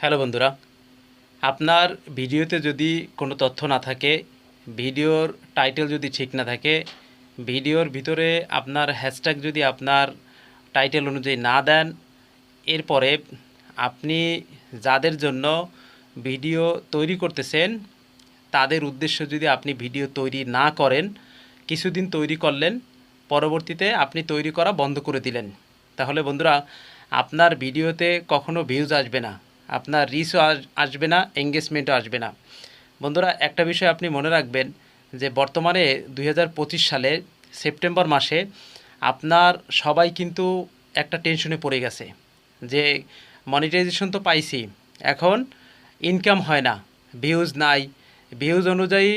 Hello বন্ধুরা, আপনার ভিডিওতে যদি কোনো তথ্য না থাকে, ভিডিওর টাইটেল যদি ঠিক না থাকে, ভিডিওর ভিতরে আপনার হ্যাশট্যাগ যদি আপনার টাইটেল অনুযায়ী না দেন, এরপরে আপনি যাদের জন্য ভিডিও তৈরি করতেছেন তাদের উদ্দেশ্য যদি আপনি ভিডিও তৈরি না করেন, কিছুদিন তৈরি করলেন, পরবর্তীতে আপনি তৈরি করা বন্ধ করে দিলেন, তাহলে বন্ধুরা আপনার ভিডিওতে কখনো ভিউজ আসবে না, আপনার রিচও আসবে না, এঙ্গেজমেন্টও আসবে না। বন্ধুরা একটা বিষয় আপনি মনে রাখবেন যে বর্তমানে 2025 সালে সেপ্টেম্বর মাসে আপনার সবাই কিন্তু একটা টেনশনে পড়ে গেছে যে মনিটাইজেশন তো পাইছি, এখন ইনকাম হয় না, ভিউজ নাই, ভিউজ অনুযায়ী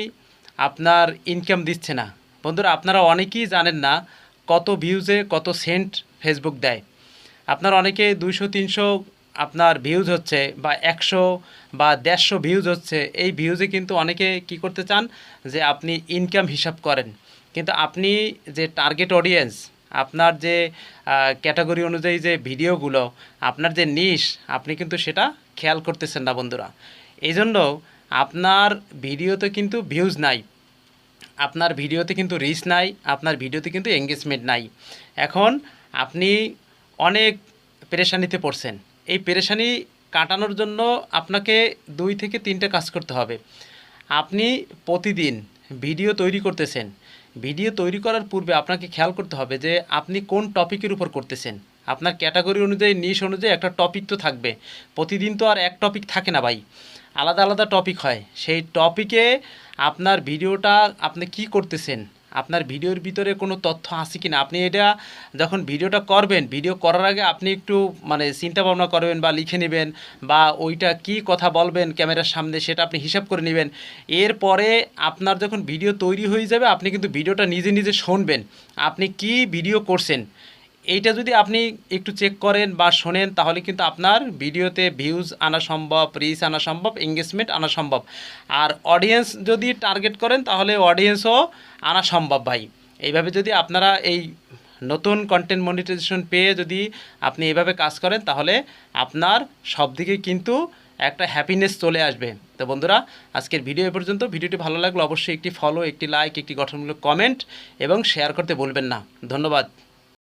আপনার ইনকাম দিচ্ছে না। বন্ধুরা আপনারা অনেকেই জানেন না কত ভিউজে কত সেন্ট ফেসবুক দেয়। আপনার অনেকে 200-300 আপনার ভিউজ হচ্ছে, বা 100 বা 150 ভিউজ হচ্ছে, এই ভিউজে কিন্তু অনেকে কি করতে চান যে আপনি ইনকাম হিসাব করেন, কিন্তু আপনি যে টার্গেট অডিয়েন্স, আপনার যে ক্যাটাগরি অনুযায়ী যে ভিডিওগুলো, আপনার যে নিশ, আপনি কিন্তু সেটা খেয়াল করতেছেন না বন্ধুরা। এই জন্য আপনার ভিডিওতে কিন্তু ভিউজ নাই, আপনার ভিডিওতে কিন্তু রিচ নাই, আপনার ভিডিওতে কিন্তু এঙ্গেজমেন্ট নাই। এখন আপনি অনেক পেরেশানিতে পড়ছেন। এই পেরেশানি কাটানোর জন্য আপনাকে 2 থেকে 3টে কাজ করতে হবে। আপনি প্রতিদিন ভিডিও তৈরি করতেছেন, ভিডিও তৈরি করার পূর্বে আপনাকে খেয়াল করতে হবে যে আপনি কোন টপিকের উপর করতেছেন। আপনার ক্যাটাগরি অনুযায়ী, নিশ অনুযায়ী একটা টপিক তো থাকবে। প্রতিদিন তো আর এক টপিক থাকে না ভাই, আলাদা আলাদা টপিক হয়। সেই টপিকে আপনার ভিডিওটা আপনি কি করতেছেন, আপনার ভিডিওর ভিতরে কোনো তথ্য আছে কি না, আপনি এটা যখন ভিডিওটা করবেন, ভিডিও করার আগে আপনি একটু চিন্তা ভাবনা করবেন বা লিখে নেবেন, বা ওইটা কি কথা বলবেন ক্যামেরার সামনে সেটা আপনি হিসাব করে নেবেন। এরপরে আপনার যখন ভিডিও তৈরি হয়ে যাবে, আপনি কিন্তু ভিডিওটা নিজে নিজে শুনবেন আপনি কি ভিডিও করছেন। এইটা যদি আপনি একটু চেক করেন বা শোনেন, তাহলে কিন্তু আপনার ভিডিওতে ভিউজ আনা সম্ভব, রিচ আনা সম্ভব, এঙ্গেজমেন্ট আনা সম্ভব। আর অডিয়েন্স যদি টার্গেট করেন, তাহলে অডিয়েন্সও আনা সম্ভব ভাই। এইভাবে যদি আপনারা এই নতুন কন্টেন্ট মনিটাইজেশন পেয়ে যদি আপনি এভাবে কাজ করেন, তাহলে আপনার সব দিকে কিন্তু একটা হ্যাপিনেস চলে আসবে। তো বন্ধুরা, আজকের ভিডিও এ পর্যন্ত। ভিডিওটি ভালো লাগলে অবশ্যই একটি ফলো, একটি লাইক, একটি গঠনমূলক কমেন্ট এবং শেয়ার করতে ভুলবেন না। ধন্যবাদ।